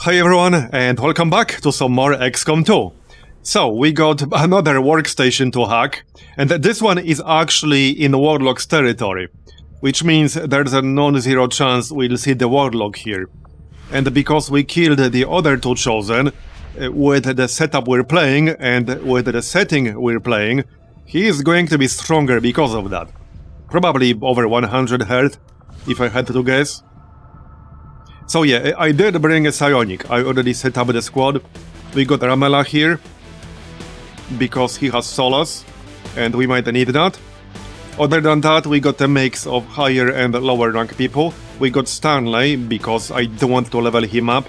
Hi everyone, and welcome back to some more XCOM 2. So, we got another workstation to hack, and this one is actually in Warlock's territory, which means there's a non-zero chance we'll see the Warlock here. And because we killed the other two Chosen, with the setup we're playing and with the setting we're playing, he is going to be stronger because of that. Probably over 100 health, if I had to guess. So yeah, I did bring a Psionic. I already set up the squad. We got Ramela here, because he has Solace, and we might need that. Other than that, we got a mix of higher and lower rank people. We got Stanley, because I don't want to level him up.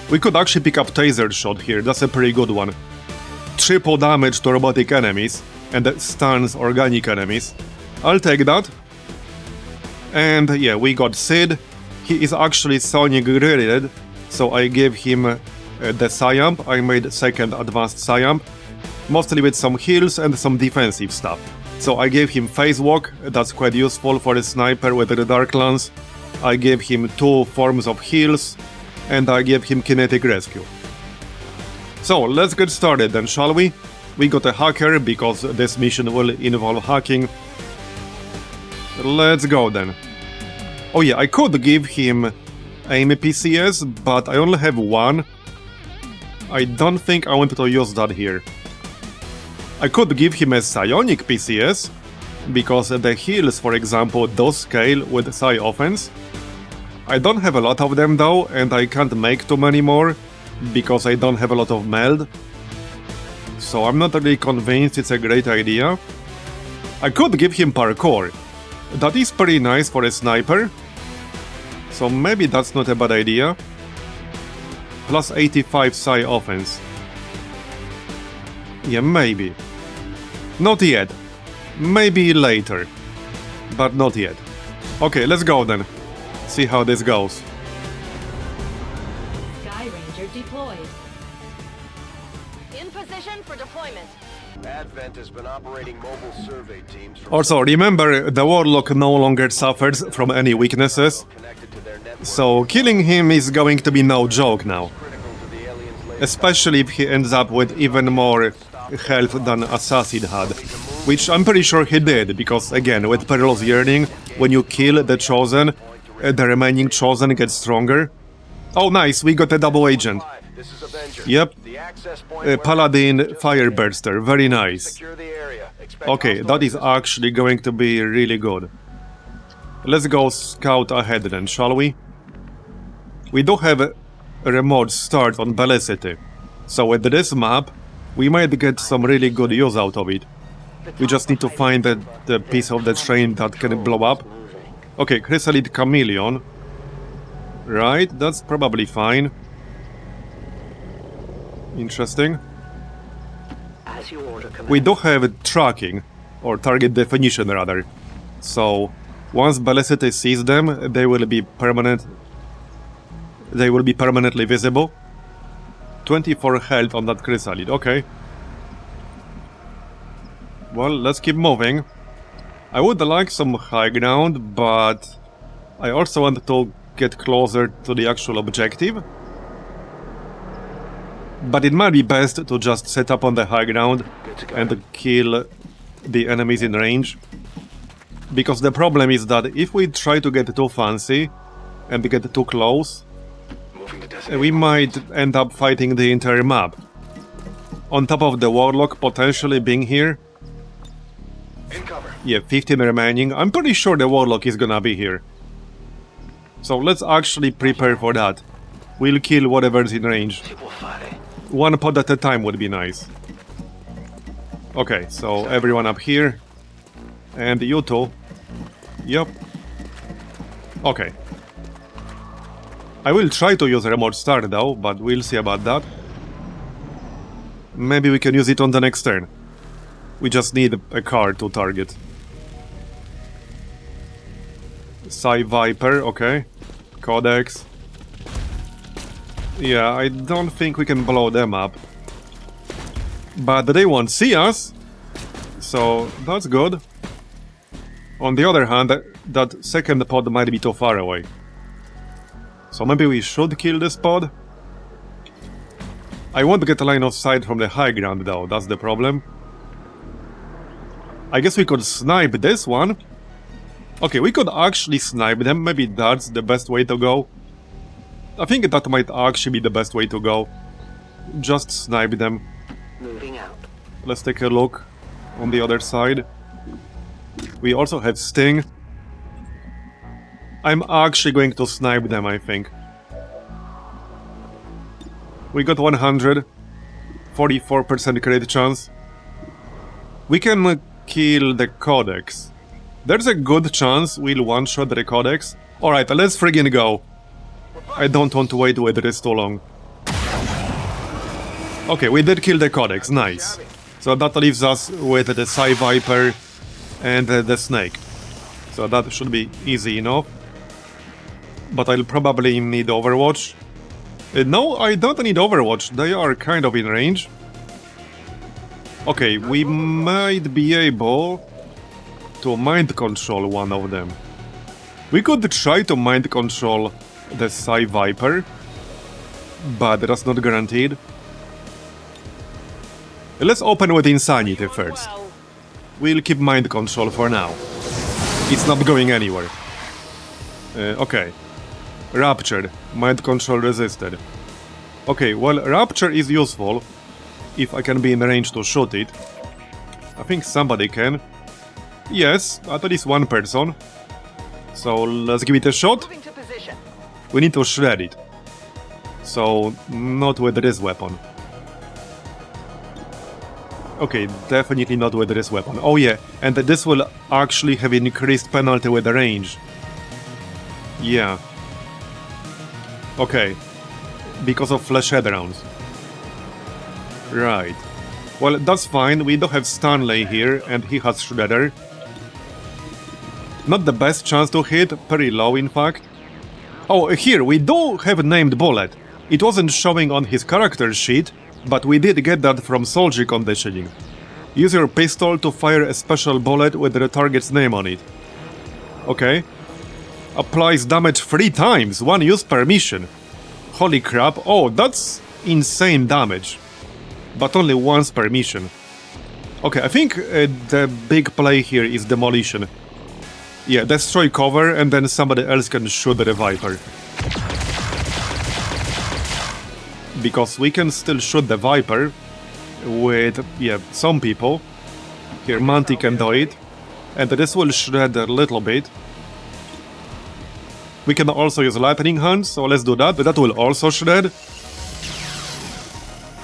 We could actually pick up Taser Shot here, that's a pretty good one. Triple damage to robotic enemies, and stuns organic enemies. I'll take that. And yeah, we got Sid. He is actually Sonic related, so I gave him the Psyamp. I made second advanced Psyamp, mostly with some heals and some defensive stuff. So I gave him Phase Walk, that's quite useful for a sniper with the Dark Lance. I gave him 2 forms of heals, and I gave him Kinetic Rescue. So let's get started then, shall we? We got a hacker, because this mission will involve hacking. Let's go then. Oh yeah, I could give him aim PCS, but I only have 1. I don't think I wanted to use that here. I could give him a Psionic PCS, because the heals, for example, do scale with Psi offense. I don't have a lot of them though, and I can't make too many more, because I don't have a lot of meld. So I'm not really convinced it's a great idea. I could give him Parkour. That is pretty nice for a sniper. So maybe that's not a bad idea. Plus 85 Psi offense. Yeah, maybe. Not yet. Maybe later. But not yet. Okay, let's go then. See how this goes. Sky Ranger deployed. In position for deployment. Advent has been operating mobile survey teams from Also, remember, the Warlock no longer suffers from any weaknesses. connected to their network. So killing him is going to be no joke now. Critical to the aliens' latest Especially if he ends up with even more health than Assassin had. Which I'm pretty sure he did, because again, with Perilous Yearning, when you kill the Chosen, the remaining Chosen gets stronger. Oh nice, we got a double agent. This is Avenger. Yep, The access point Paladin Fireburster, very nice. secure the area. Expect Okay, hostile that is actually going to be really good. Let's go scout ahead then, shall we? We do have a remote start on Bellicity, so with this map, we might get some really good use out of it. We just need to find the piece of the train that can blow up. Okay, Chrysalid Chameleon. Right, that's probably fine. Interesting. As you order, Commander. We do have tracking, or target definition rather. So, once Bellicity sees them, they will be permanent. They will be permanently visible. 24 health on that Chrysalid, okay. Well, let's keep moving. I would like some high ground, but I also want to get closer to the actual objective. But it might be best to just set up on the high ground and kill the enemies in range. Because the problem is that if we try to get too fancy and get too close, we might end up fighting the entire map. On top of the Warlock potentially being here. in cover. Yeah, 15 remaining. I'm pretty sure the Warlock is gonna be here. So let's actually prepare for that. We'll kill whatever's in range. One pod at a time would be nice. Okay, so everyone up here. And you two. Yep. Okay. I will try to use remote start though, but we'll see about that. Maybe we can use it on the next turn. We just need a car to target. Psy Viper, okay. Codex. Yeah, I don't think we can blow them up. But they won't see us, so that's good. On the other hand, that second pod might be too far away. So maybe we should kill this pod? I won't get a line of sight from the high ground though, that's the problem. I guess we could snipe this one. Okay, we could actually snipe them, maybe that's the best way to go. I think that might actually be the best way to go. Just snipe them. Moving out. Let's take a look on the other side. We also have Sting. I'm actually going to snipe them, I think. We got 100. 44% crit chance. We can kill the Codex. There's a good chance we'll one-shot the Codex. Alright, let's friggin' go. I don't want to wait with this too long. Okay, we did kill the Codex, nice. So that leaves us with the Psy Viper and the Snake. So that should be easy enough. But I'll probably need Overwatch. No, I don't need Overwatch, they are kind of in range. Okay, we might be able to mind control one of them. We could try to mind control the Psy Viper, but that's not guaranteed. Let's open with Insanity first. We'll keep mind control for now. It's not going anywhere. Okay. Raptured. Mind control resisted. Okay, well, Rapture is useful if I can be in range to shoot it. I think somebody can. Yes, at least one person. So let's give it a shot. Moving to position. We need to shred it. So, not with this weapon. Okay, definitely not with this weapon. Oh yeah, and this will actually have increased penalty with the range. Yeah. Okay. Because of flash head rounds. Right. Well, that's fine. We do have Stanley here, and he has Shredder. Not the best chance to hit, pretty low in fact. Oh, here, we do have named bullet. It wasn't showing on his character sheet, but we did get that from soldier conditioning. Use your pistol to fire a special bullet with the target's name on it. Okay. Applies damage 3 times, 1 use per mission. Holy crap, oh, that's insane damage. But only once per mission. Okay, I think the big play here is demolition. Yeah, destroy cover and then somebody else can shoot the Viper. Because we can still shoot the Viper with, yeah, some people. Here, Manti can do it. And this will shred a little bit. We can also use Lightning Hand, so let's do that. But that will also shred.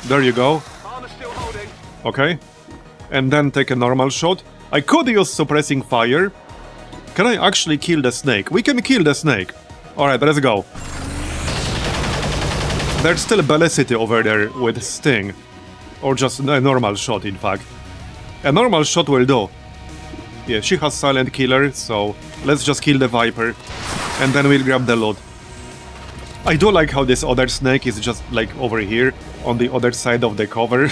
There you go. Okay. And then take a normal shot. I could use Suppressing Fire. Can I actually kill the snake? We can kill the snake. Alright, let's go. There's still Bellicity over there with Sting. Or just a normal shot, in fact. A normal shot will do. Yeah, she has Silent Killer, so let's just kill the Viper. And then we'll grab the loot. I do like how this other snake is just like over here, on the other side of the cover.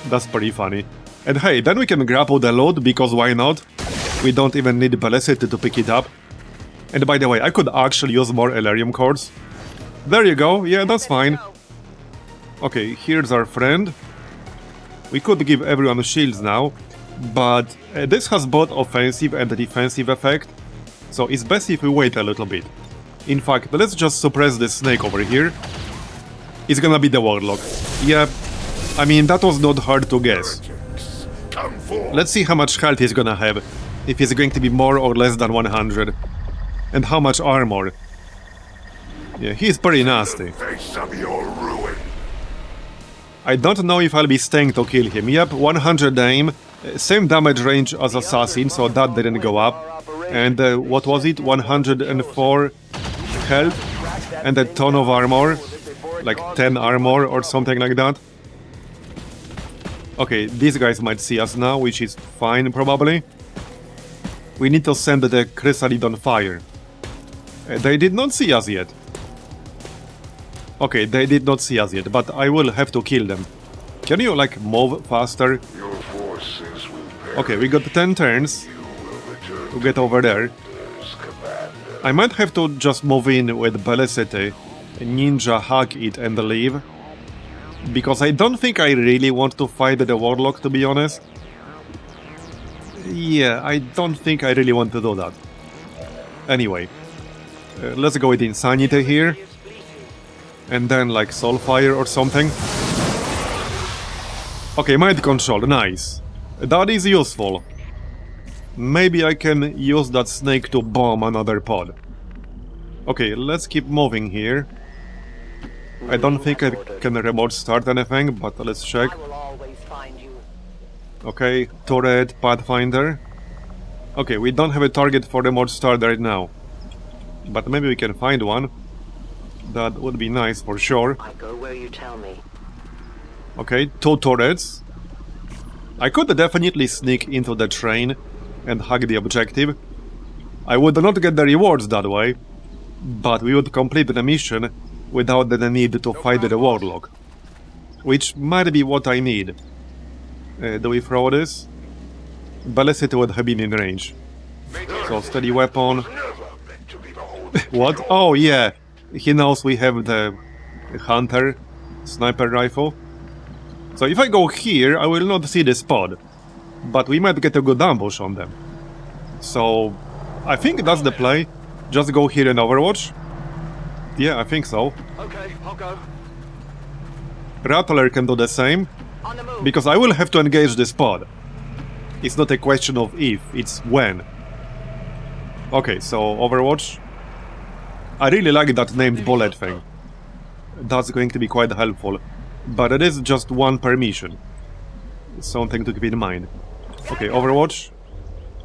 That's pretty funny. And hey, then we can grapple the loot, because why not? We don't even need Bellicity to pick it up. And by the way, I could actually use more Elerium cores. There you go, yeah, that's fine. Okay, here's our friend. We could give everyone shields now, but this has both offensive and defensive effect, so it's best if we wait a little bit. In fact, let's just suppress this snake over here. It's gonna be the Warlock. Yeah, I mean, that was not hard to guess. Let's see how much health he's gonna have, if he's going to be more or less than 100. And how much armor. Yeah, he's pretty nasty. I don't know if I'll be staying to kill him. Yep, 100 aim, same damage range as Assassin, so that didn't go up. And what was it? 104 health and a ton of armor. Like 10 armor or something like that. Okay, these guys might see us now, which is fine probably. We need to send the Chrysalid on fire. They did not see us yet. Okay, they did not see us yet, but I will have to kill them. Can you, like, move faster? Okay, we got 10 turns to get over there. I might have to just move in with Bellicity ninja hack it and leave. Because I don't think I really want to fight the Warlock, to be honest. Yeah, I don't think I really want to do that. Anyway, let's go with Insanity here. And then like Soulfire or something. Okay, Mind Control, nice. That is useful. Maybe I can use that snake to bomb another pod. Okay, let's keep moving here. I don't think I can remote start anything, but let's check. I will always find you. Okay, turret, Pathfinder. Okay, we don't have a target for remote start right now. But maybe we can find one. That would be nice for sure. I go where you tell me. Okay, 2 turrets. I could definitely sneak into the train and hack the objective. I would not get the rewards that way, but we would complete the mission without the need to fight the Warlock. Which might be what I need. Do we throw this? Ballistic would have been in range. So steady weapon. What? Oh yeah, he knows we have the Hunter sniper rifle. So if I go here, I will not see the pod, but we might get a good ambush on them. So I think that's the play. Just go here and Overwatch. Yeah, I think so. Okay, I'll go. Rattler can do the same, On the move. because I will have to engage this pod. It's not a question of if, it's when. Okay, so Overwatch. I really like that named bullet thing. That's going to be quite helpful. But it is just one per mission. Something to keep in mind. Okay, Overwatch.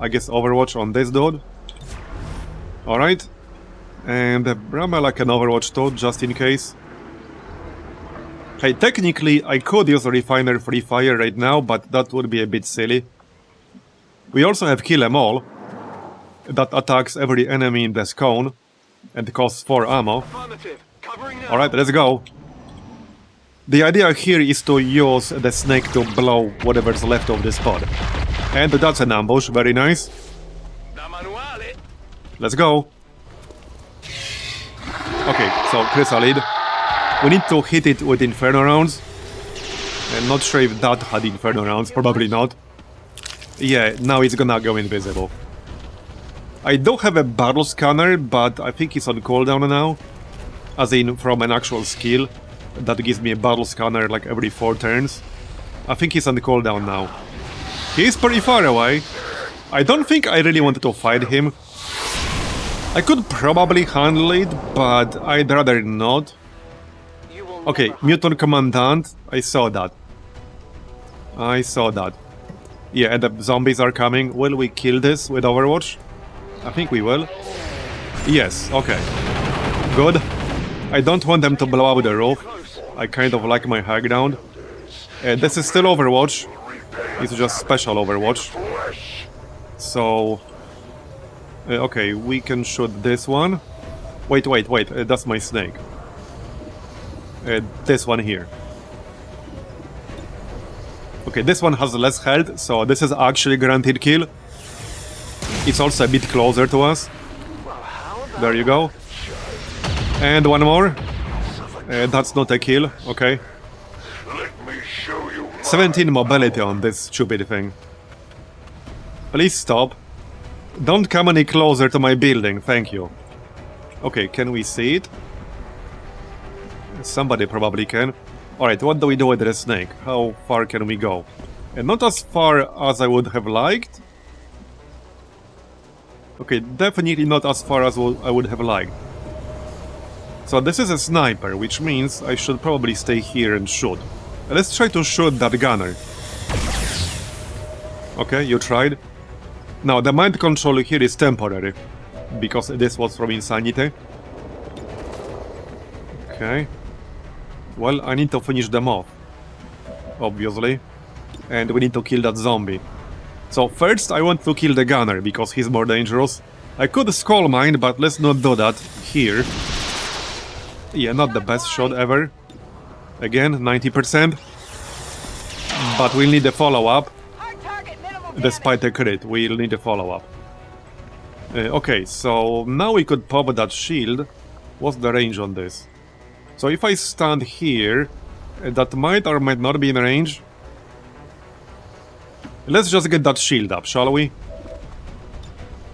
I guess Overwatch on this dude. Alright. And Bramela can Overwatch too, just in case. Hey, technically I could use a Refiner Free Fire right now, but that would be a bit silly. We also have Kill 'Em All. That attacks every enemy in this cone. And costs 4 ammo. Affirmative. Covering now. Alright, let's go. The idea here is to use the snake to blow whatever's left of this pod. And that's an ambush, very nice. Da manuale. Let's go. Okay, so Chrysalid. We need to hit it with Inferno rounds. I'm not sure if that had Inferno rounds, probably not. Yeah, now it's gonna go invisible. I do have a battle scanner, but I think it's on cooldown now. As in, from an actual skill. That gives me a battle scanner like every 4 turns. I think he's on cooldown now. He's pretty far away. I don't think I really wanted to fight him. I could probably handle it, but I'd rather not. You will Okay, never- Mutant Commandant. I saw that. I saw that. Yeah, and the zombies are coming. Will we kill this with Overwatch? I think we will. Yes, okay. Good. I don't want them to blow up the roof. I kind of like my high ground. This is still Overwatch. It's just special Overwatch. So... okay, we can shoot this one. Wait, that's my snake. This one here. Okay, this one has less health, so this is actually guaranteed kill. It's also a bit closer to us. There you go. And one more. That's not a kill, okay. 17 mobility on this stupid thing. Please stop. Don't come any closer to my building, thank you. Okay, can we see it? Somebody probably can. Alright, what do we do with the snake? How far can we go? And not as far as I would have liked. Okay, definitely not as far as I would have liked. So this is a sniper, which means I should probably stay here and shoot. Let's try to shoot that gunner. Okay, you tried. Now, the mind control here is temporary, because this was from Insanity. Okay. Well, I need to finish them off, obviously. And we need to kill that zombie. So first I want to kill the gunner, because he's more dangerous. I could skull mine, but let's not do that here. Yeah, not the best shot ever. Again, 90%. But we'll need a follow-up. Despite the crit, we'll need a follow-up. Okay, so now we could pop that shield. What's the range on this? So if I stand here, that might or might not be in range. Let's just get that shield up, shall we?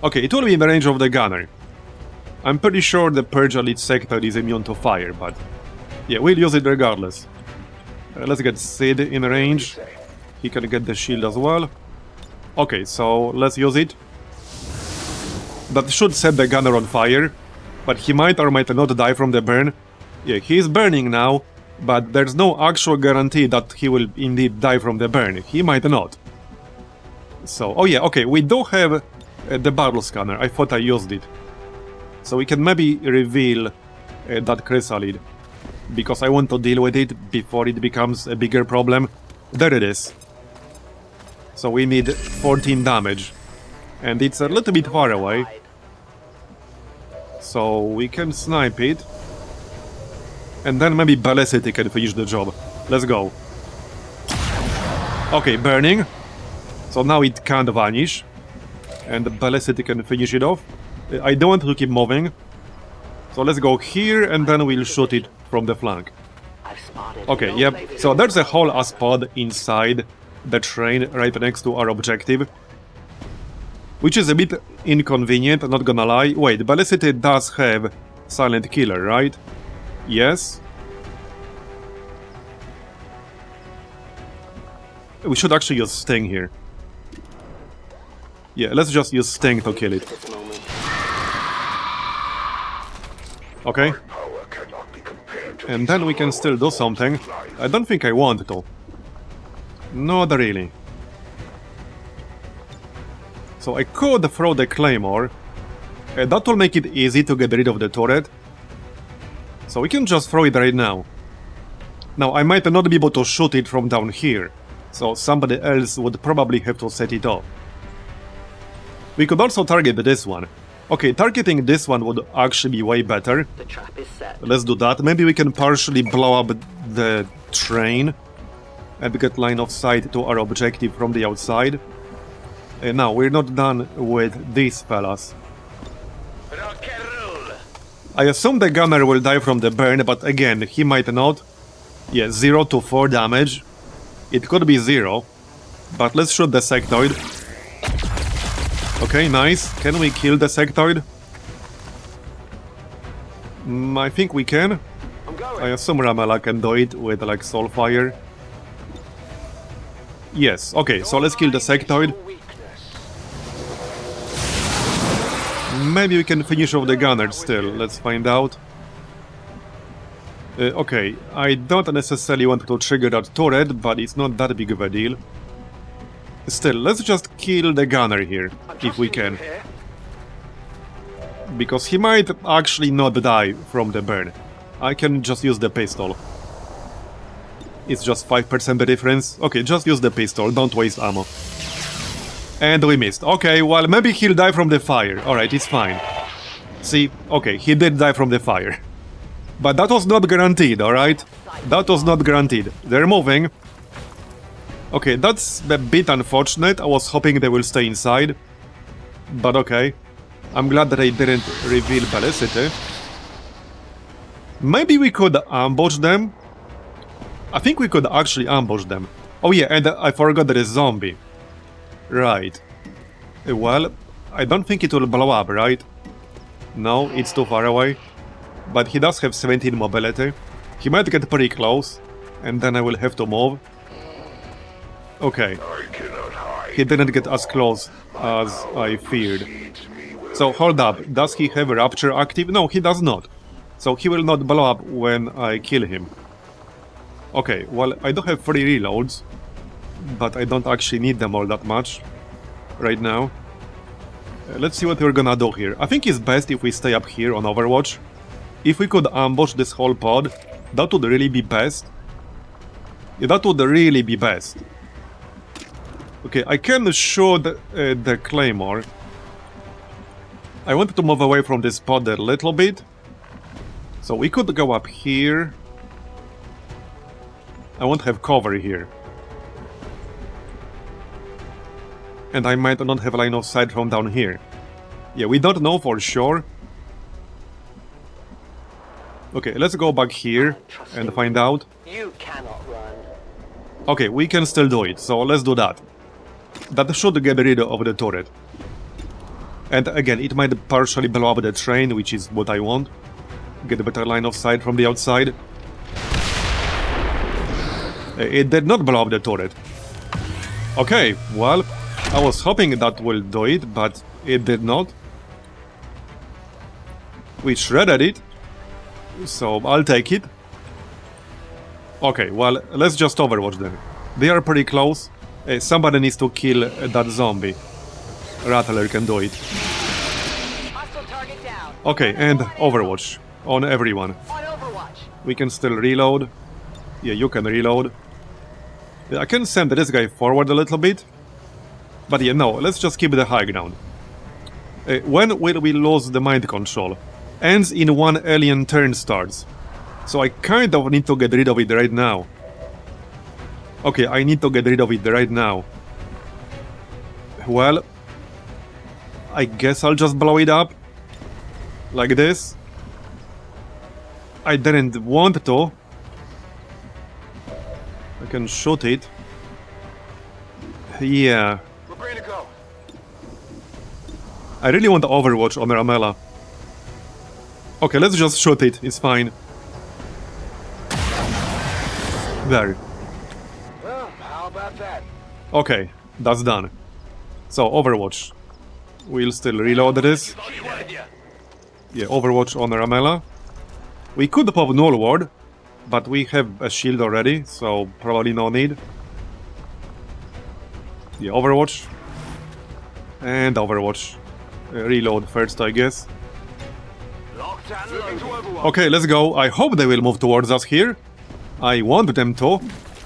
Okay, it will be in the range of the gunner. I'm pretty sure the Purge Elite Sector is immune to fire, but... yeah, we'll use it regardless. Let's get Sid in range. He can get the shield as well. Okay, so let's use it. That should set the gunner on fire, but he might or might not die from the burn. Yeah, he is burning now, but there's no actual guarantee that he will indeed die from the burn. He might not. So, oh yeah, okay, we do have the barrel scanner. I thought I used it. So we can maybe reveal that chrysalid, because I want to deal with it before it becomes a bigger problem. There it is. So we need 14 damage, and it's a little bit far away. So we can snipe it, and then maybe Ballicity can finish the job. Let's go. Okay, burning. So now it can't vanish, and Ballicity can finish it off. I don't want to keep moving, so let's go here, and then we'll shoot it from the flank. Okay, yep, so there's a whole ass pod inside the train right next to our objective, which is a bit inconvenient, not gonna lie. Wait, Ballicity does have Silent Killer, right? Yes. We should actually use Sting here. Yeah, let's just use Sting to kill it. Okay. And then we can still do something. I don't think I want to. Not really. So I could throw the Claymore. That will make it easy to get rid of the turret. So we can just throw it right now. Now, I might not be able to shoot it from down here, so somebody else would probably have to set it off. We could also target this one. Okay, targeting this one would actually be way better. The trap is set. Let's do that. Maybe we can partially blow up the train and get line of sight to our objective from the outside. Now, we're not done with these fellas. I assume the gunner will die from the burn, but again, he might not. Yeah, 0 to 4 damage. It could be 0, but let's shoot the sectoid. Okay, nice. Can we kill the sectoid? I think we can. I assume Ramela can do it with like Soulfire. Yes, okay, so let's kill the sectoid. Maybe we can finish off the gunner still, let's find out. Okay, I don't necessarily want to trigger that turret, but it's not that big of a deal. Still, let's just kill the gunner here, if we can. Because he might actually not die from the burn. I can just use the pistol. It's just 5% the difference. Okay, just use the pistol, don't waste ammo. And we missed. Okay, well, maybe he'll die from the fire. Alright, it's fine. See, okay, he did die from the fire. But that was not guaranteed, alright? That was not guaranteed. They're moving. Okay, that's a bit unfortunate. I was hoping they will stay inside. But okay. I'm glad that I didn't reveal Ballicity. Maybe we could ambush them. I think we could actually ambush them. Oh yeah, and I forgot there is zombie. Right. Well, I don't think it will blow up, right? No, it's too far away. But he does have 17 mobility. He might get pretty close, and then I will have to move. Okay. He didn't get as close as I feared. So, hold up. Does he have Rapture active? No, he does not. So he will not blow up when I kill him. Okay, well, I do have 3 reloads, but I don't actually need them all that much right now. Let's see what we're gonna do here. I think it's best if we stay up here on Overwatch. If we could ambush this whole pod, that would really be best. Yeah, that would really be best. Okay, I can shoot the Claymore. I wanted to move away from this pod a little bit. So we could go up here. I won't have cover here. And I might not have line of sight from down here. Yeah, we don't know for sure. Okay, let's go back here and find out. You cannot run. Okay, we can still do it, so let's do that. That should get rid of the turret. And again, it might partially blow up the train, which is what I want. Get a better line of sight from the outside. It did not blow up the turret. Okay, well, I was hoping that will do it, but it did not. We shredded it, so I'll take it. Okay, well, let's just overwatch them. They are pretty close. Somebody needs to kill that zombie. Rattler can do it. Hostile target down. Okay, and overwatch on everyone. On Overwatch. We can still reload. Yeah, you can reload. I can send this guy forward a little bit. But yeah, no, let's just keep the high ground. When will we lose the mind control? Ends in one alien turn starts. So I kind of need to get rid of it right now. Okay, I need to get rid of it right now. Well, I guess I'll just blow it up. Like this. I didn't want to. I can shoot it. Yeah. We're ready to go. I really want to overwatch on Ramela. Okay, let's just shoot it. It's fine. There. Well, how about that? Okay, that's done. So, Overwatch. We'll still reload this. Yeah, Overwatch on Ramela. We could pop Null Ward, but we have a shield already, so probably no need. Yeah, Overwatch. And Overwatch. Reload first, I guess. Locked and loaded. Okay, let's go. I hope they will move towards us here. I want them to.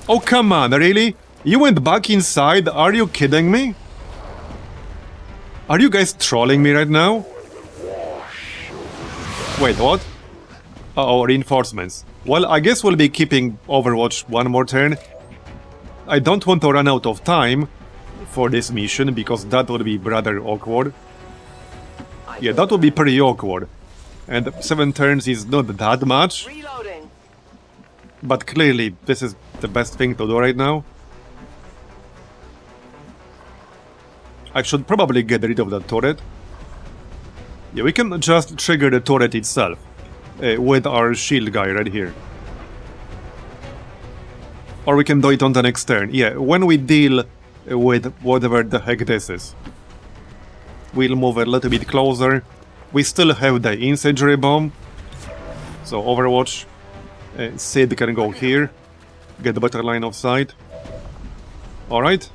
Oh, come on, really? You went back inside? Are you kidding me? Are you guys trolling me right now? Wait, what? Uh-oh, reinforcements. Well, I guess we'll be keeping Overwatch one more turn. I don't want to run out of time for this mission, because that would be rather awkward. Yeah, that would be pretty awkward. And 7 turns is not that much, Reloading. but clearly this is the best thing to do right now. I should probably get rid of that turret. Yeah, we can just trigger the turret itself with our shield guy right here. Or we can do it on the next turn. Yeah, when we deal with whatever the heck this is. We'll move a little bit closer. We still have the incendiary bomb. So Overwatch. Sid can go here. Get a better line of sight. Alright.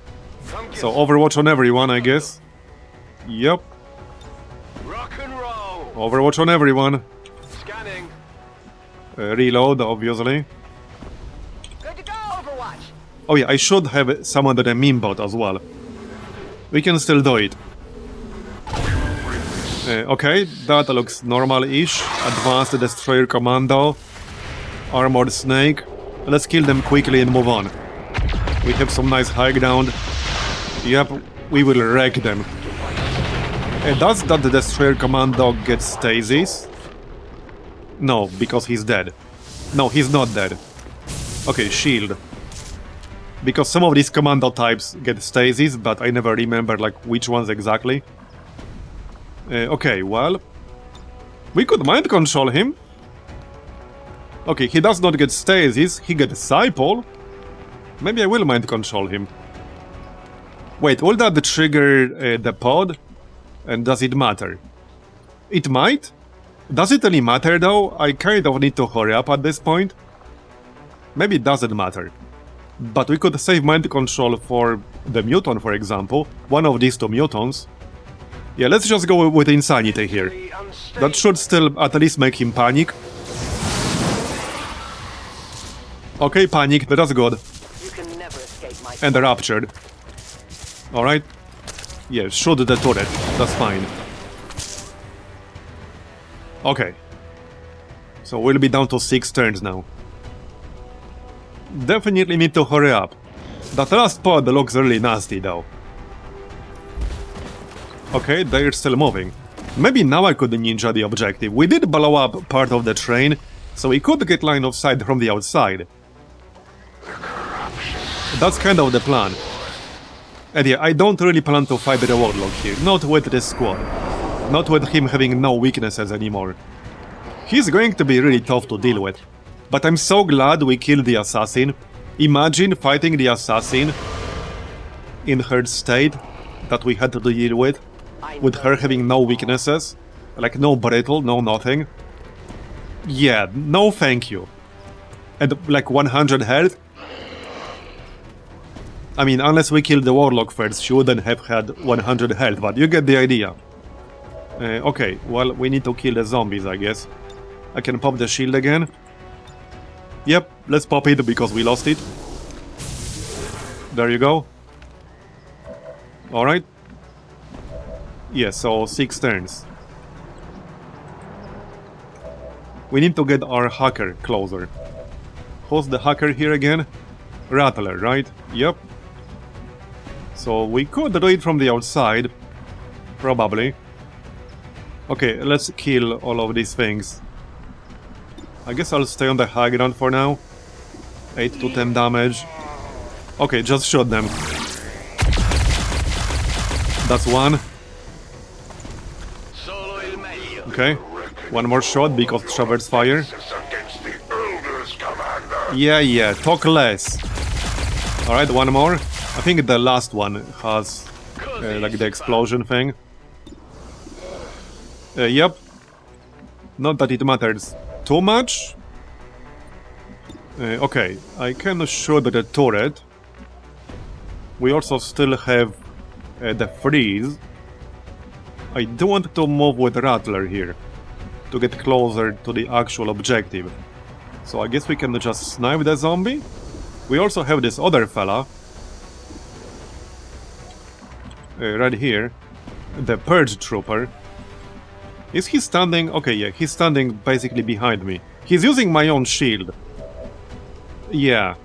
So Overwatch on everyone, I guess. Yep. Rock and roll. Overwatch on everyone. Scanning. Reload, obviously. Good to go. Overwatch. Oh yeah, I should have summoned the meme bot as well. We can still do it. Okay, that looks normal-ish. Advanced Destroyer Commando. Armored Snake. Let's kill them quickly and move on. We have some nice high ground. Yep, we will wreck them. Does that Destroyer Commando get stasis? No, because he's dead. No, he's not dead. Okay, shield. Because some of these commando types get stasis, but I never remember like which ones exactly. Okay, well... we could mind control him. Okay, he does not get stasis, he gets Cypol. Maybe I will mind control him. Wait, will that trigger the pod? And does it matter? It might? Does it really matter though? I kind of need to hurry up at this point. Maybe it doesn't matter. But we could save mind control for the mutant, for example. One of these 2 mutants. Yeah, let's just go with Insanity here. That should still at least make him panic. Okay, panic, that's good. You can never escape my And Raptured. Alright. Yeah, shoot the turret, that's fine. Okay. So we'll be down to 6 turns now. Definitely need to hurry up. That last pod looks really nasty though. Okay, they're still moving. Maybe now I could ninja the objective. We did blow up part of the train, So we could get line of sight from the outside. That's kind of the plan. And yeah, I don't really plan to fight the Warlock here. Not with this squad. Not with him having no weaknesses anymore. He's going to be really tough to deal with. But I'm so glad we killed the assassin. Imagine fighting the assassin in her state that we had to deal with her having no weaknesses. Like no brittle, no nothing. Yeah, no thank you. And like 100 health? I mean, unless we kill the Warlock first, she wouldn't have had 100 health, but you get the idea. Okay, well, we need to kill the zombies, I guess. I can pop the shield again. Yep, let's pop it because we lost it. There you go. Alright. Yeah, so 6 turns. We need to get our hacker closer. Who's the hacker here again? Rattler, right? Yep. So we could do it from the outside. Probably. Okay, let's kill all of these things. I guess I'll stay on the high ground for now. 8 to 10 damage. Okay, just shoot them. That's one. Okay, one more shot because traverse fire. Yeah, talk less. Alright, one more. I think the last one has like the explosion thing. Yep. Not that it matters too much. Okay, I can shoot the turret. We also still have the freeze. I do want to move with Rattler here to get closer to the actual objective. So I guess we can just snipe the zombie. We also have this other fella right here, the Purge Trooper. Is he standing? Okay, yeah, he's standing basically behind me. He's using my own shield. Yeah,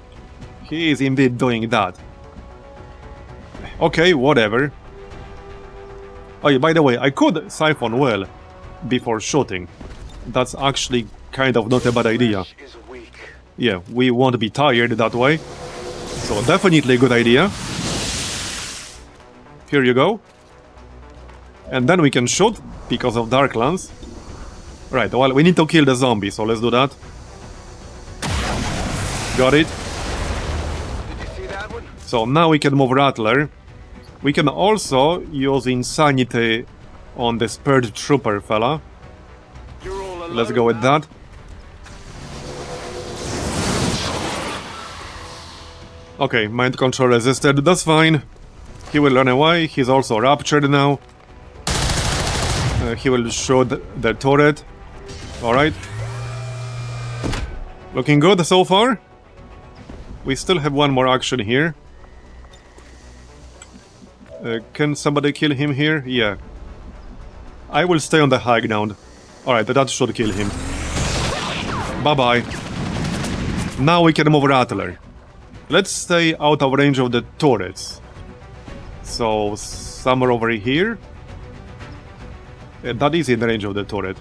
he is indeed doing that. Okay, whatever. Oh yeah, by the way, I could siphon well before shooting. That's actually kind of not a bad idea. Yeah, we won't be tired that way. So definitely a good idea. Here you go. And then we can shoot because of Darklands. Right, well, we need to kill the zombie, so let's do that. Got it. So now we can move Rattler. We can also use Insanity on the Purge Trooper fella. Let's go with that. Okay, mind control resisted, that's fine. He will run away, he's also raptured now. He will shoot the turret. Alright. Looking good so far. We still have one more action here. Can somebody kill him here? Yeah. I will stay on the high ground. Alright, that should kill him. Bye-bye. Now we can move Rattler. Let's stay out of range of the turrets. So, somewhere over here. That is in range of the turret.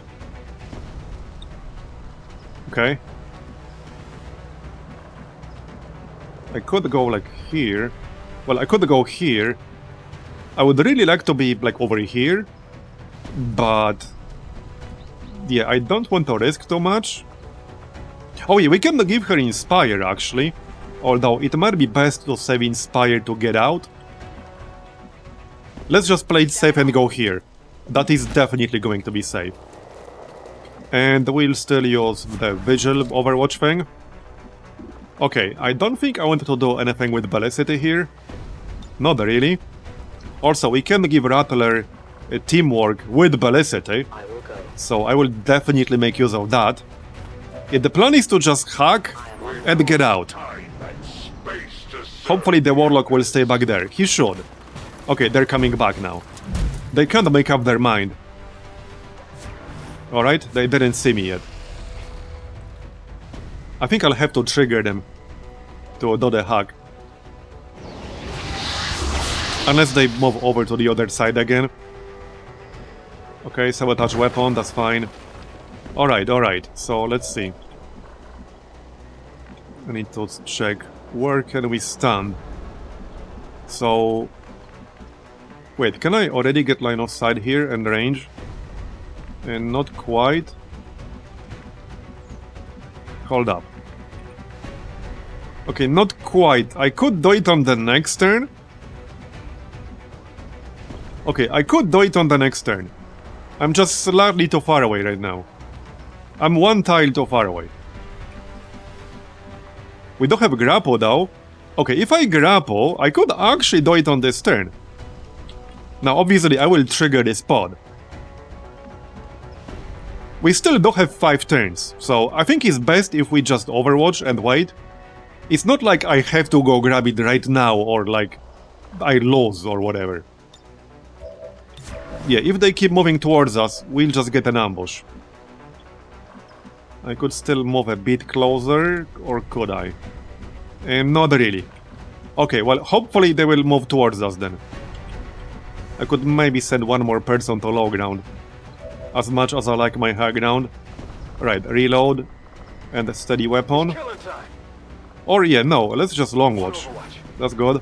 Okay. I could go like here. Well, I could go here. I would really like to be like over here. But yeah, I don't want to risk too much. Oh yeah, we can give her Inspire actually. Although it might be best to save Inspire to get out. Let's just play it safe and go here. That is definitely going to be safe. And we'll still use the Vigil Overwatch thing. Okay, I don't think I wanted to do anything with Velocity here. Not really. Also, we can give Rattler a teamwork with Velocity. So I will definitely make use of that. Yeah, the plan is to just hack and get out. Hopefully the Warlock will stay back there. He should. Okay, they're coming back now. They can't make up their mind. Alright, they didn't see me yet. I think I'll have to trigger them to do the hack. Unless they move over to the other side again. Okay, sabotage weapon, that's fine. Alright, so let's see. I need to check. Where can we stand? So... Wait, can I already get line of sight here and range? And not quite. Hold up. Okay, not quite. I could do it on the next turn. Okay, I could do it on the next turn. I'm just slightly too far away right now. I'm one tile too far away. We don't have grapple though. Okay, if I grapple, I could actually do it on this turn. Now obviously I will trigger this pod. We still don't have 5 turns, so I think it's best if we just overwatch and wait. It's not like I have to go grab it right now or like I lose or whatever. Yeah, if they keep moving towards us, we'll just get an ambush. I could still move a bit closer, or could I? Not really. Okay, well, hopefully they will move towards us then. I could maybe send one more person to low ground. As much as I like my high ground. Right, reload. And a steady weapon. Killing time. Or yeah, no, let's just long watch. Overwatch. That's good.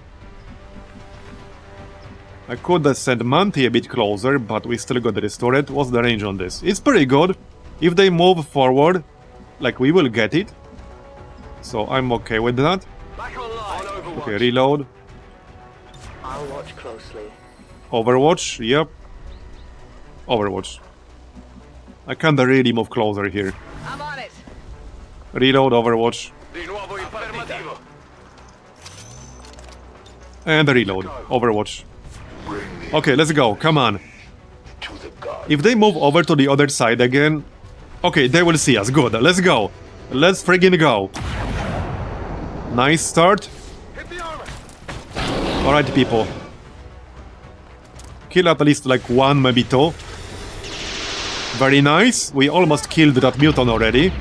I could send Manti a bit closer, but we still got this turret. What's the range on this? It's pretty good. If they move forward, like we will get it. So I'm okay with that. Back online. On Overwatch. Okay, reload. I'll watch closely. Overwatch, yep. Overwatch. I can't really move closer here. I'm on it. Reload, Overwatch. Di nuovo in partita. And reload, Overwatch. Okay, let's go, come on. To the god. If they move over to the other side again... Okay, they will see us, good, let's go. Let's friggin' go. Nice start. Hit the armor. Alright, people. Kill at least like 1, maybe 2. Very nice. We almost killed that mutant already.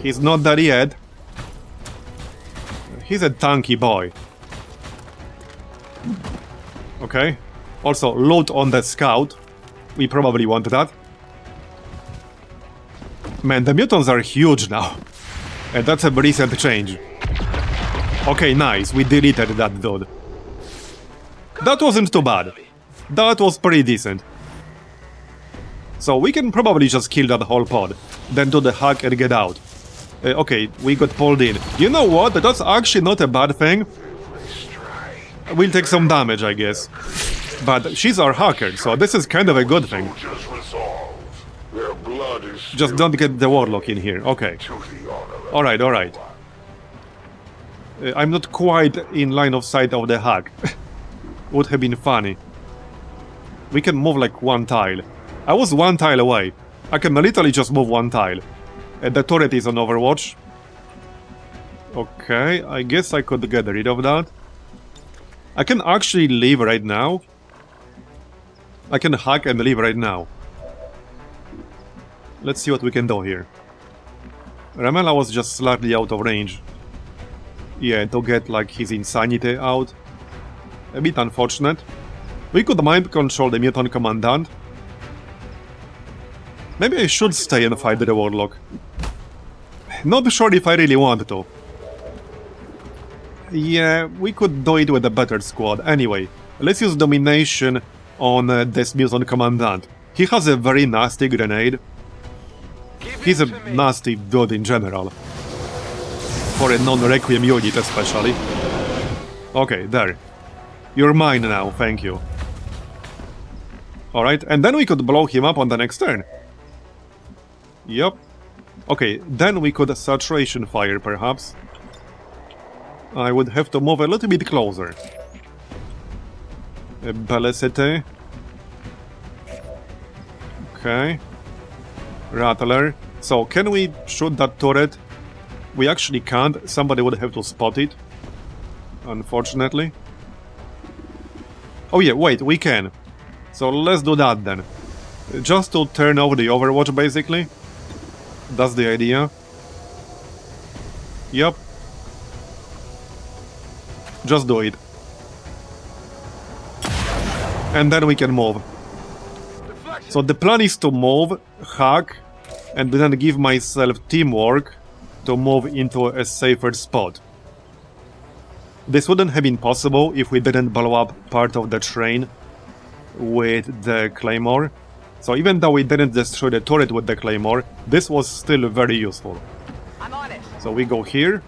He's not there yet. He's a tanky boy. Okay. Also, loot on the scout. We probably want that. Man, the mutants are huge now. And that's a recent change. Okay, nice. We deleted that dude. That wasn't too bad. That was pretty decent. So we can probably just kill that whole pod, then do the hack and get out. Okay, we got pulled in. You know what? That's actually not a bad thing. We'll take some damage, I guess. But she's our hacker, so this is kind of a good thing. Just don't get the Warlock in here. Okay. Alright, alright. I'm not quite in line of sight of the hack. Would have been funny. We can move like 1 tile. I was 1 tile away. I can literally just move 1 tile. The turret is on Overwatch. Okay, I guess I could get rid of that. I can actually leave right now. I can hack and leave right now. Let's see what we can do here. Ramela was just slightly out of range. Yeah, to get like his insanity out. A bit unfortunate. We could mind control the mutant commandant. Maybe I should stay and fight the Warlock. Not sure if I really want to. Yeah, we could do it with a better squad. Anyway, let's use domination on this mutant commandant. He has a very nasty grenade. He's a nasty dude in general. For a non-Requiem unit especially. Okay, there. You're mine now, thank you. Alright, and then we could blow him up on the next turn. Yup. Okay, then we could saturation fire, perhaps. I would have to move a little bit closer. Bellicity. Okay. Rattler. So, can we shoot that turret? We actually can't. Somebody would have to spot it. Unfortunately. Oh yeah, wait, we can. So let's do that then. Just to turn off the Overwatch, basically. That's the idea. Yup. Just do it. And then we can move. So the plan is to move, hack, and then give myself teamwork to move into a safer spot. This wouldn't have been possible if we didn't blow up part of the train with the Claymore. So even though we didn't destroy the turret with the Claymore, this was still very useful. I'm on it. So we go here,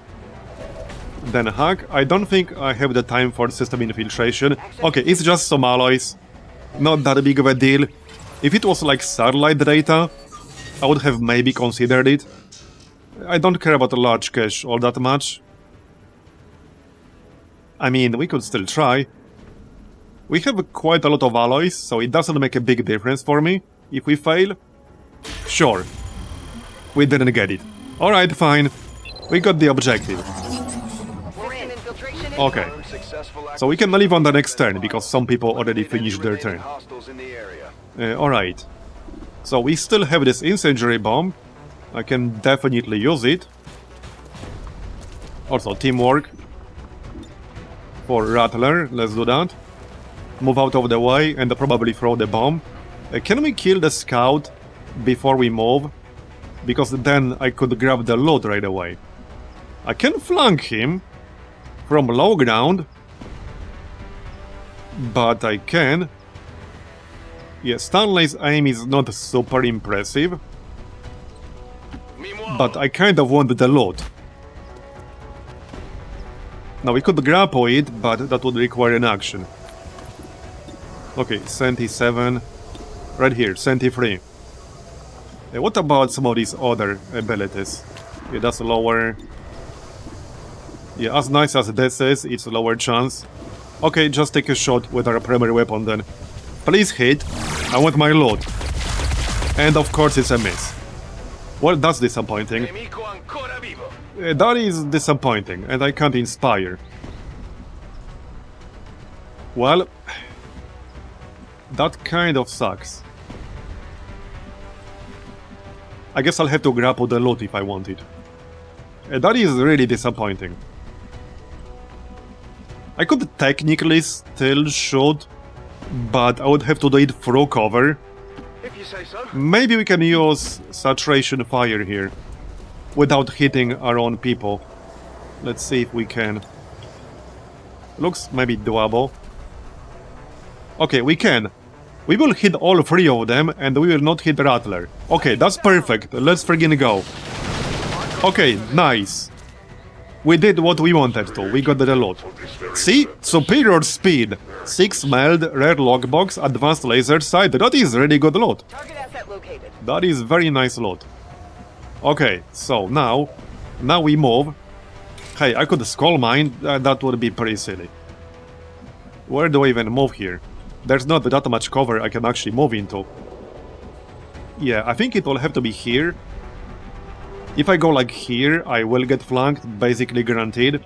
then hack. I don't think I have the time for system infiltration. Okay, it's just some alloys. Not that big of a deal. If it was like satellite data, I would have maybe considered it. I don't care about a large cache all that much. I mean, we could still try. We have quite a lot of alloys, so it doesn't make a big difference for me. If we fail, sure. We didn't get it. Alright, fine. We got the objective. We're in. Infiltration. Okay. Confirmed successful So we can leave on the next turn, because some people already finished their turn. Hostiles in the area. Alright. So we still have this incendiary bomb. I can definitely use it. Also, teamwork. For Rattler, let's do that. Move out of the way and probably throw the bomb. Can we kill the scout before we move? Because then I could grab the loot right away. I can flank him from low ground. But I can. Yeah, Stanley's aim is not super impressive. But I kind of want the loot. Now we could grapple it, but that would require an action. Okay, 77. Right here, 73. What about some of these other abilities? Yeah, that's lower. Yeah, as nice as this is, it's a lower chance. Okay, just take a shot with our primary weapon then. Please hit. I want my loot. And of course it's a miss. Well, that's disappointing. That is disappointing, and I can't inspire. Well, that kind of sucks. I guess I'll have to grapple the loot if I want it. That is really disappointing. I could technically still shoot, but I would have to do it through cover. If you say so. Maybe we can use saturation fire here, without hitting our own people. Let's see if we can. Looks maybe doable. Okay, we can. We will hit all three of them, and we will not hit Rattler. Okay, that's perfect. Let's friggin' go. Okay, nice. We did what we wanted to. We got the loot. See? Superior speed. 6 meld, rare lockbox, advanced laser sight. That is really good loot. Target asset located. That is very nice loot. Okay, so now we move. Hey, I could skull mine. That would be pretty silly. Where do I even move here? There's not that much cover I can actually move into. Yeah, I think it will have to be here. If I go like here, I will get flanked, basically guaranteed.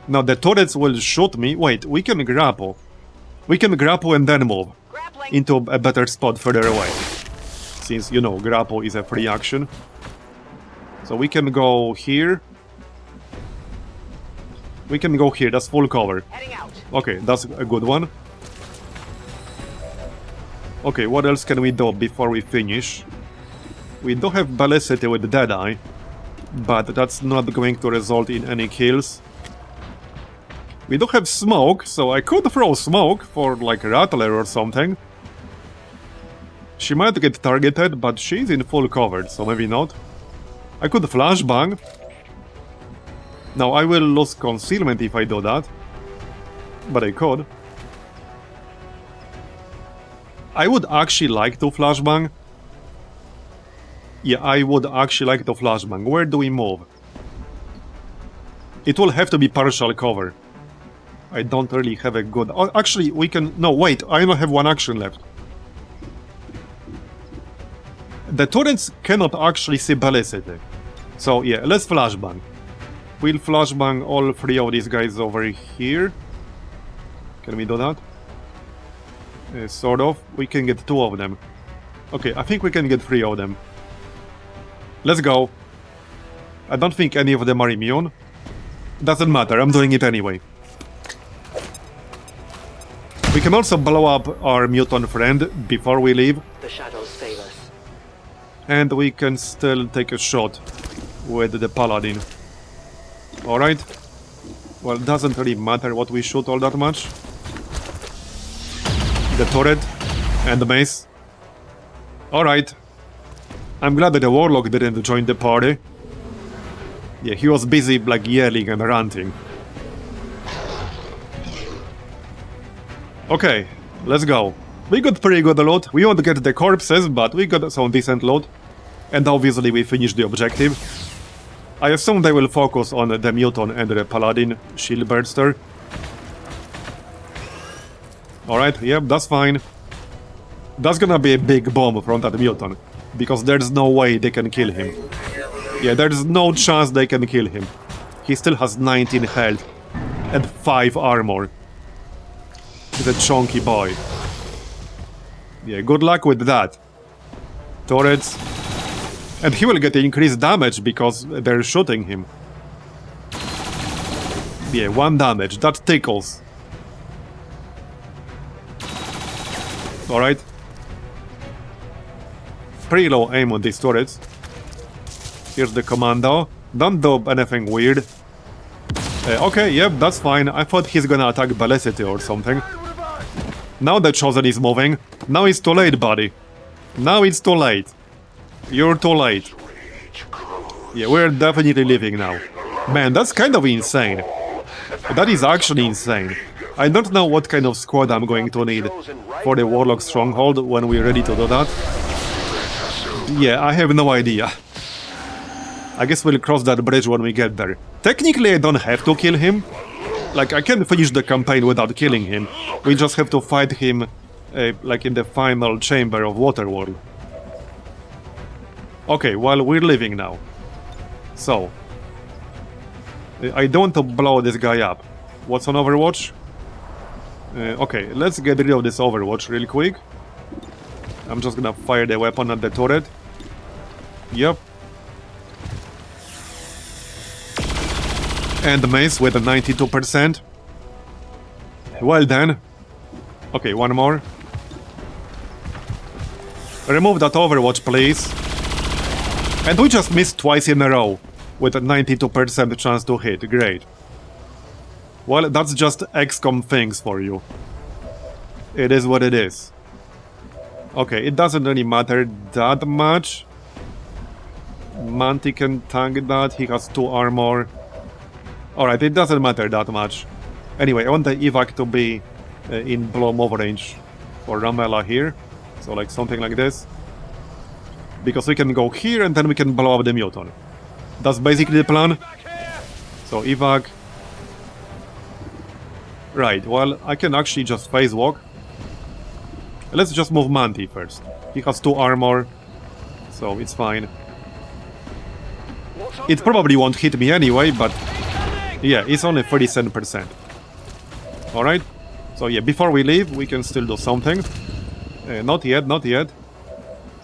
Now the turrets will shoot me. Wait, we can grapple. We can grapple and then move Grappling. into a better spot further away. Since, you know, grapple is a free action. So we can go here. We can go here, that's full cover. Heading out. Okay, that's a good one. Okay, what else can we do before we finish? We do have Ballicity with Deadeye, but that's not going to result in any kills. We do have Smoke, so I could throw Smoke for like Rattler or something. She might get targeted, but she's in full cover, so maybe not. I could Flashbang. Now I will lose concealment if I do that, but I could. I would actually like to Flashbang. Yeah, I would actually like to Flashbang. Where do we move? It will have to be partial cover. I don't really have a good... Oh, actually, we can... No, wait, I only have one action left. The turrets cannot actually see Ballicity. So, yeah, let's Flashbang. We'll Flashbang all three of these guys over here. Can we do that? Sort of. We can get 2 of them. Okay, I think we can get 3 of them. Let's go. I don't think any of them are immune. Doesn't matter, I'm doing it anyway. We can also blow up our mutant friend before we leave. The shadows fail us. And we can still take a shot with the Paladin. Alright. Well, it doesn't really matter what we shoot all that much. The turret and the mace. Alright. I'm glad that the Warlock didn't join the party. Yeah, he was busy like yelling and ranting. Okay, let's go. We got pretty good loot. We won't get the corpses, but we got some decent loot. And obviously we finished the objective. I assume they will focus on the Muton and the Paladin shield burster. Alright, yep, that's fine. That's gonna be a big bomb from that Muton, because there's no way they can kill him. Yeah, there's no chance they can kill him. He still has 19 health and 5 armor. He's a chunky boy. Yeah, good luck with that. Turrets. And he will get increased damage because they're shooting him. Yeah, 1 damage. That tickles. Alright. Pretty low aim on these turrets. Here's the commando. Don't do anything weird. Okay, yep, that's fine. I thought he's gonna attack Ballicity or something. Now the Chosen is moving. Now it's too late, buddy. Now it's too late. You're too late. Yeah, we're definitely leaving now. Man, that's kind of insane. That is actually insane. I don't know what kind of squad I'm going to need for the Warlock Stronghold when we're ready to do that. Yeah, I have no idea. I guess we'll cross that bridge when we get there. Technically, I don't have to kill him. Like, I can finish the campaign without killing him. We just have to fight him, like in the final chamber of Waterworld. Okay, well, we're leaving now. So, I don't want to blow this guy up. What's on Overwatch? Okay, let's get rid of this Overwatch real quick. I'm just gonna fire the weapon at the turret. Yep. And the mace with a 92%. Well then. Okay, one more. Remove that Overwatch, please. And we just missed twice in a row with a 92% chance to hit. Great. Well, that's just XCOM things for you. It is what it is. Okay, it doesn't really matter that much. Manti can tank that, he has 2 armor. Alright, it doesn't matter that much. Anyway, I want the evac to be in blow move range for Ramela here. So like something like this. Because we can go here and then we can blow up the Muton. That's basically the plan. So evac. Right, well, I can actually just phase walk. Let's just move Manti first. He has 2 armor, so it's fine. It probably won't hit me anyway, but yeah, it's only 37%. Alright, so yeah, before we leave, we can still do something. Not yet, not yet.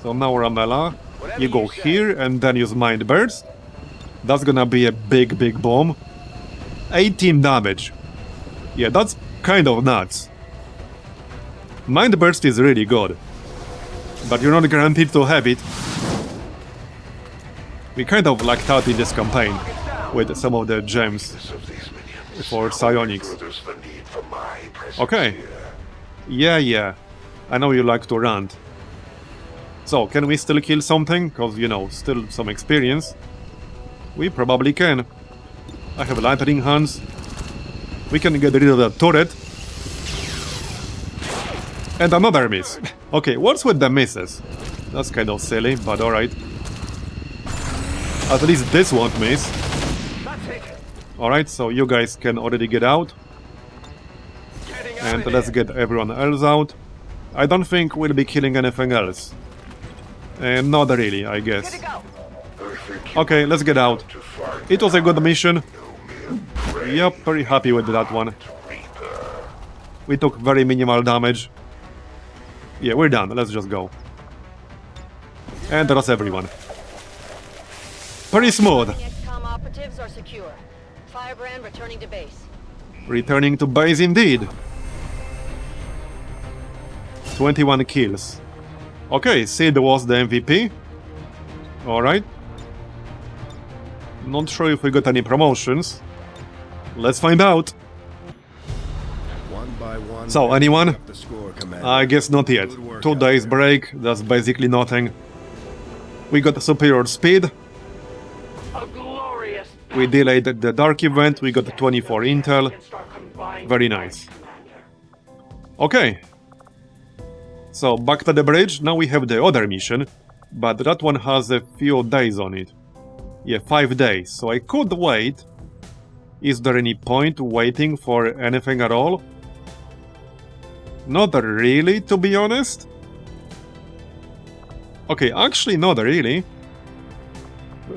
So now Ramela, you go here and then use Mind Burst. That's gonna be a big, big bomb. 18 damage. Yeah, that's kind of nuts. Mind Burst is really good, but you're not guaranteed to have it. We kind of lucked out in this campaign with some of the gems for psionics. Okay. Yeah. I know you like to rant. So, can we still kill something? Because, you know, still some experience. We probably can. I have lightning hands. We can get rid of that turret. And another miss. Okay, what's with the misses? That's kind of silly, but alright. At least this won't miss. Alright, so you guys can already get out. And let's get everyone else out. I don't think we'll be killing anything else. Not really, I guess. Okay, let's get out. It was a good mission. Yep, very happy with that one. We took very minimal damage. Yeah, we're done. Let's just go. And that's everyone. Pretty smooth. XCOM operatives are secure. Firebrand returning to base. Returning to base indeed. 21 kills. Okay, Sid was the MVP. Alright. Not sure if we got any promotions. Let's find out. One by one, So, anyone? up the score, Commander. I guess not yet. Good work 2 out days there. break, that's basically nothing. We got superior speed. A glorious We delayed the dark event, we got 24 intel. against our combined Very nice. Okay. So, back to the bridge. Now we have the other mission, but that one has a few days on it. Yeah, 5 days, so I could wait. Is there any point waiting for anything at all? Not really, to be honest. Okay, actually not really.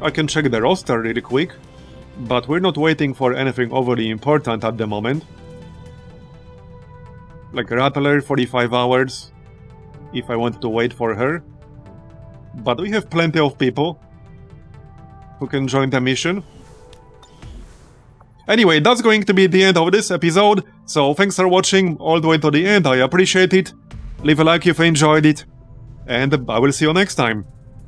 I can check the roster really quick, but we're not waiting for anything overly important at the moment. Like Rattler, 45 hours, if I want to wait for her. But we have plenty of people who can join the mission. Anyway, that's going to be the end of this episode, so thanks for watching all the way to the end, I appreciate it. Leave a like if you enjoyed it, and I will see you next time.